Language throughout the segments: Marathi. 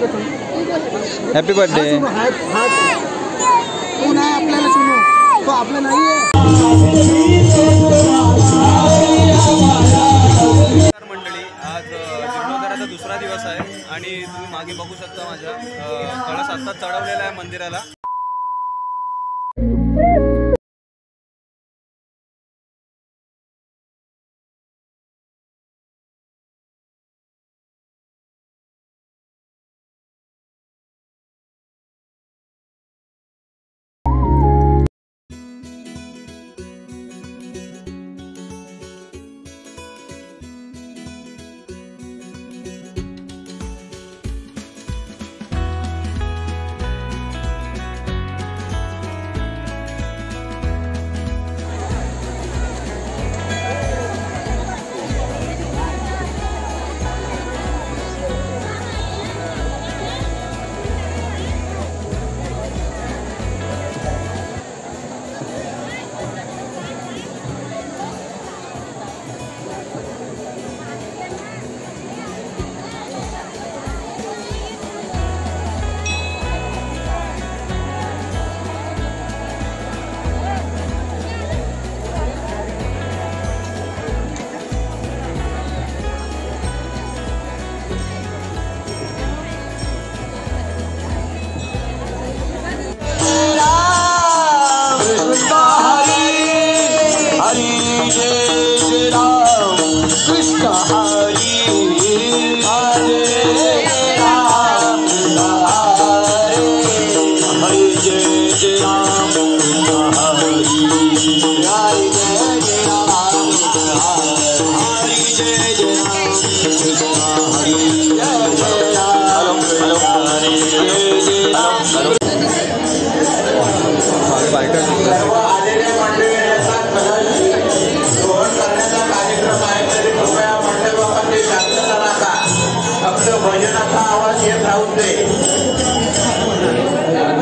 Happy birthday. आपल्याला सुनो तो आपला नाही आहे। मंडळी, आज जीर्णोद्धाराचा दुसरा दिवस आहे आणि तुम्ही मागे बघू शकता माझ्या कळस आत्ताच चढवलेला आहे मंदिराला।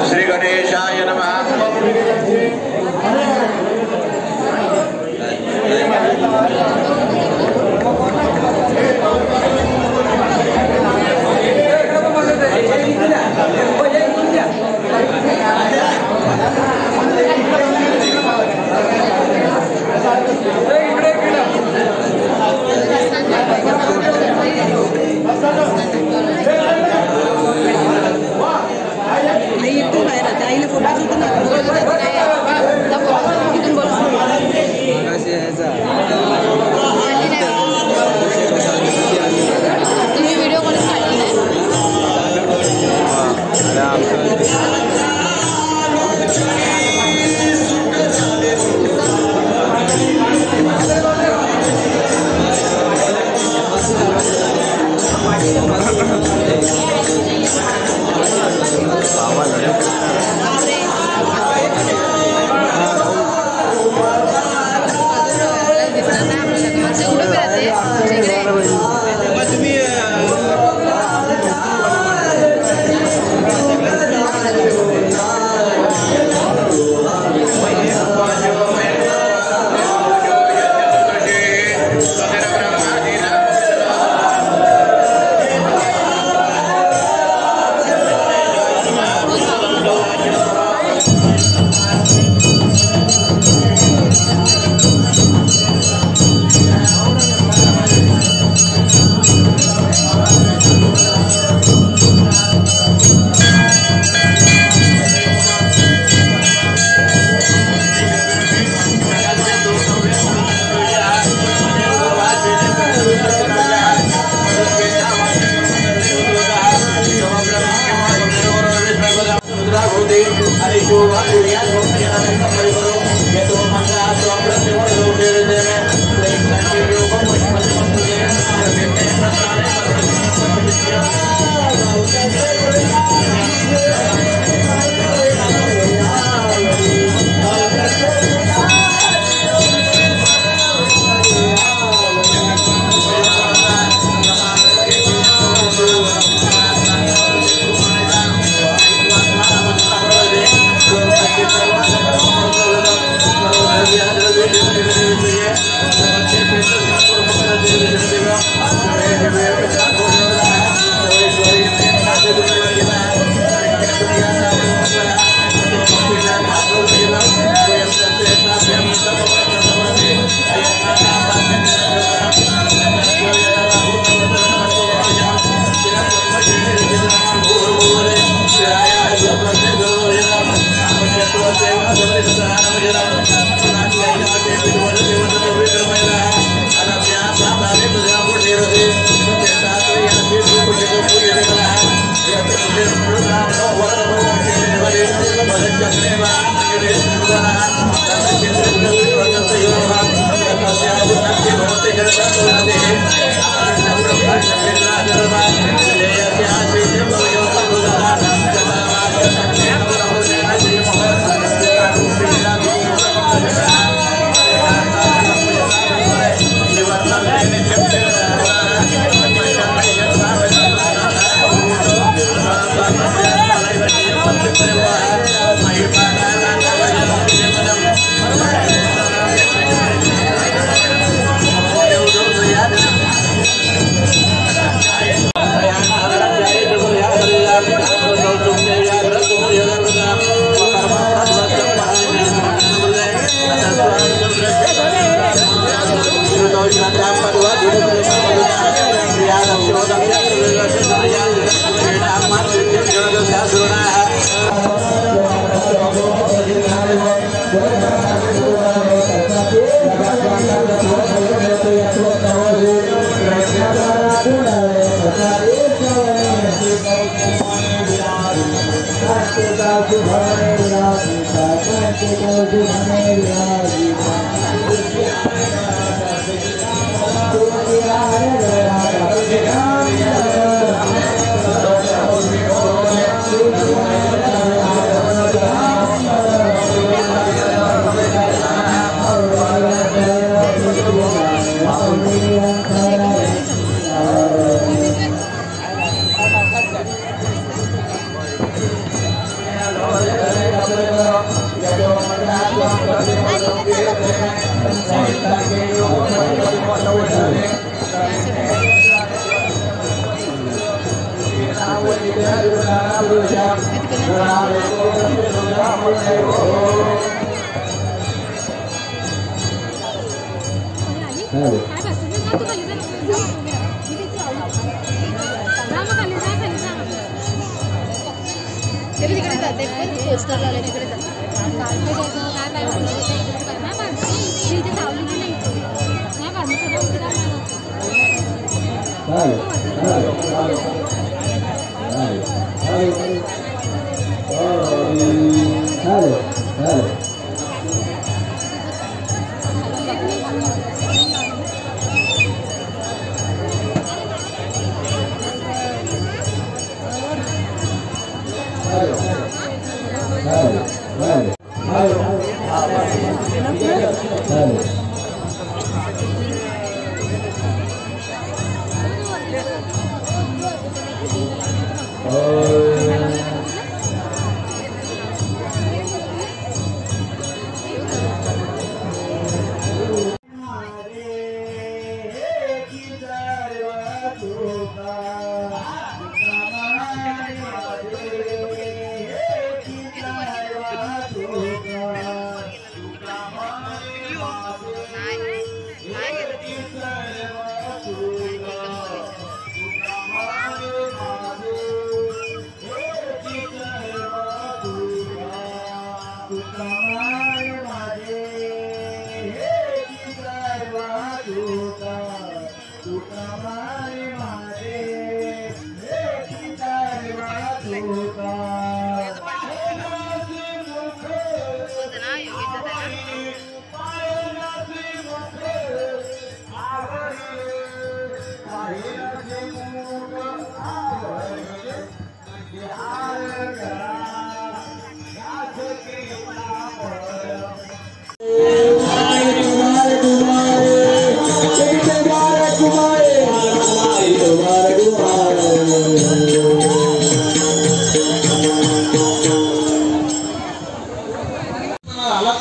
श्री गणेशाय नमः।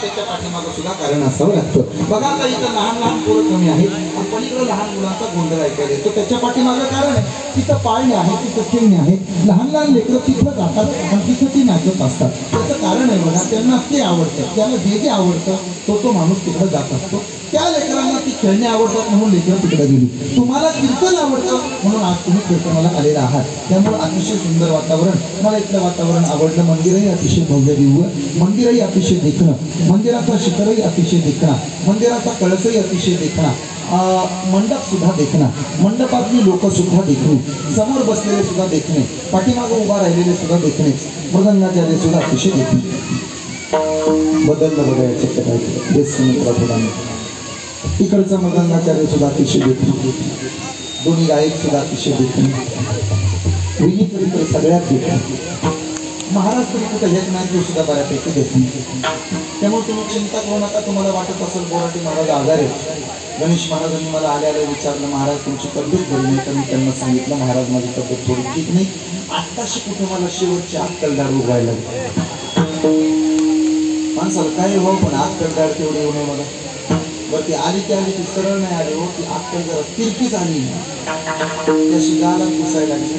त्याच्या पाठीमागं सुद्धा कारण असावं लागतं. बघा आता इथं लहान लहान पोरं कमी आहेत आणि पलीकडे लहान मुलांचा गोंधळ ऐकायला येतो. त्याच्या पाठीमागं कारण आहे, तिथं पाळणे आहे, तिथं खेळणे आहे. लहान लहान लेकरं तिथं जातात आणि तिथं ती नाचत असतात. त्याचं कारण आहे बघा, त्यांना ते आवडतं, त्याला जे जे आवडतं तो माणूस तिकडे जात असतो. त्या लेकरांना ती खेळणे आवडतात म्हणून लेकरं तिकडे गेली. तुम्हाला कीर्तन आवडतं म्हणून आज तुम्ही कीर्तनाला आलेला आहात. त्यामुळे अतिशय सुंदर वातावरण, मला इथलं वातावरण आवडलं. मंदिरही अतिशय भव्य दिव्य, मंदिरही अतिशय देखणं, मंदिराचा शिखरही अतिशय देखणा, मंदिराचा कळसही अतिशय देखणा, मंडप सुद्धा देखणा, मंडपातली लोक सुद्धा देखणी, समोर बसलेले सुद्धा देखणे, पाठीमागे उभा राहिलेले सुद्धा देखणे, मृदंगाचार्य सुद्धा अतिशय देखणे. बदललं बघायचं काय इकडचा मृदंगाचार्य सुद्धा अतिशय देखणे, दोन्ही गायक सुद्धा अतिशय देखणे, इकडे सगळ्यात देखणे. महाराज तरी कुठं हेच नाही, तो सुद्धा बऱ्यापैकी देखणे. त्यामुळे तुम्ही चिंता करू नका. तुम्हाला वाटत असेल बोराटी महाराज आजारी आहे. गणेश महाराजांनी मला आल्या विचारलं, महाराज तुमची तब्येत बरी नाही तर मी त्यांना सांगितलं, महाराज माझी तब्येत थोडी ठीक नाही. आत्ताशी कुठे मला शेवटची अक्कलदार उभवायला माणसाला काय हो, पण अक्कलदार तेवढे येऊ नये मला. बरं ती आली ती आली, ती सरळ नाही आली हो, ती अक्कल जरा तिरकीच आली, त्याशी गाला पुसायला लागली.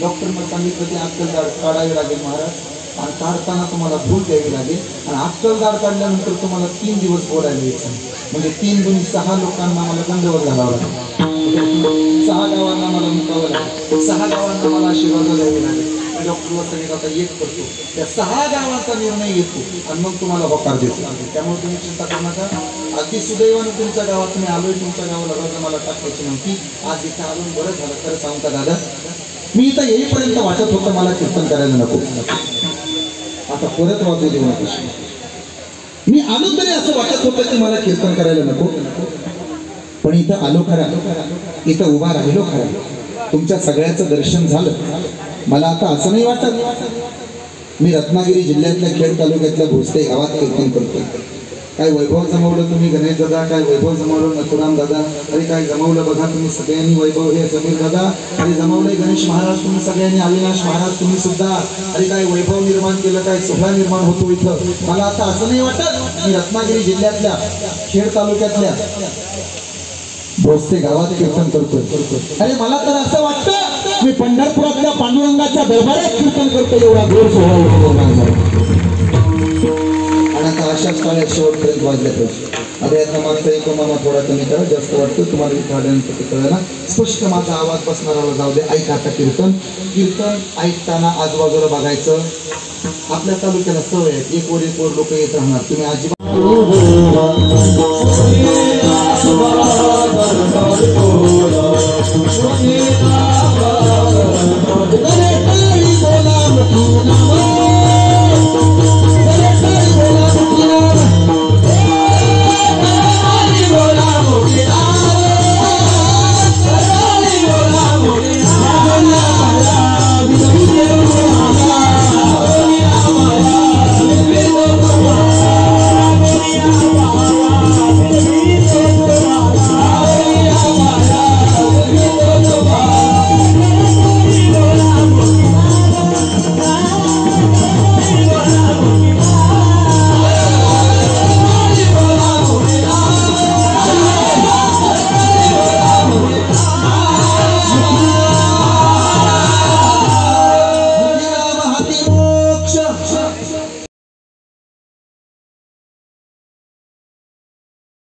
डॉक्टरनं सांगितलं ते अक्कलदार काढावे लागेल महाराज, आणि काढताना तुम्हाला भूल द्यावी लागेल, आणि अक्कलदार काढल्यानंतर तुम्हाला 3 दिवस बोलायला यायचं. म्हणजे 3 दुनी 6 लोकांना मला दंडवत घालावं लागेल, 6 गावांना मला मुकावं लागेल, 6 गावांना मला आशीर्वाद द्यावे लागेल. डॉक्टरला सांगितलं आता एक करतो, त्या 6 गावांचा निर्णय येतो आणि मग तुम्हाला होकार देतो. त्यामुळे तुम्ही चिंता करू नका. अगदी सुदैवाने तुमच्या गावात मी आलोय, तुमच्या गावाला रजा मला टाकायची नव्हती, आज इथे आलो बरं झालं. खरं सांगू का दादा, मी इथं येईपर्यंत वाटत होतं मला कीर्तन करायला नको, आता परत वाजू देऊ नका. मी आलो तरी असं वाटत होतं की मला कीर्तन करायला नको, पण इथं आलो खरा, इथं उभा राहिलो खरा, तुमच्या सगळ्याचं दर्शन झालं. मला आता असं नाही वाटत मी रत्नागिरी जिल्ह्यातल्या खेड तालुक्यातल्या भोसले गावात कीर्तन करतो. काय वैभव जमवलं तुम्ही गणेश दादा, काय वैभव जमवलं नथुराम दादा, अरे काय जमवलं बघा तुम्ही सगळ्यांनी वैभव हे समीर दादा, अरे जमवलंय गणेश महाराज तुम्ही सगळ्यांनी, अविनाश महाराज तुम्ही सुद्धा, अरे काय वैभव निर्माण केलं, काय सोहळा निर्माण होतो इथं. मला आता असं नाही वाटत मी रत्नागिरी जिल्ह्यातल्या खेड तालुक्यातल्या भोसले गावात कीर्तन करतोय. अरे मला तर असं वाटतं मी पंढरपुरातल्या पांडुरंगाच्या दरबारात कीर्तन करतो, एवढा गोड सोहळा होतो. आणि आता अशाच काळात शेवटपर्यंत वाजल्या पाहिजे. अरे आता मागचा एक मामा थोडा कमी करा, जास्त वाटतं तुम्हाला विचारायचं कळलं ना. स्पष्ट माझा आवाज बसणाराला जाऊ दे. ऐका आता कीर्तन. कीर्तन ऐकताना आजूबाजूला बघायचं. आपल्या तालुक्याला सवय आहे, एक वर लोक येत राहणार, तुम्ही अजिबात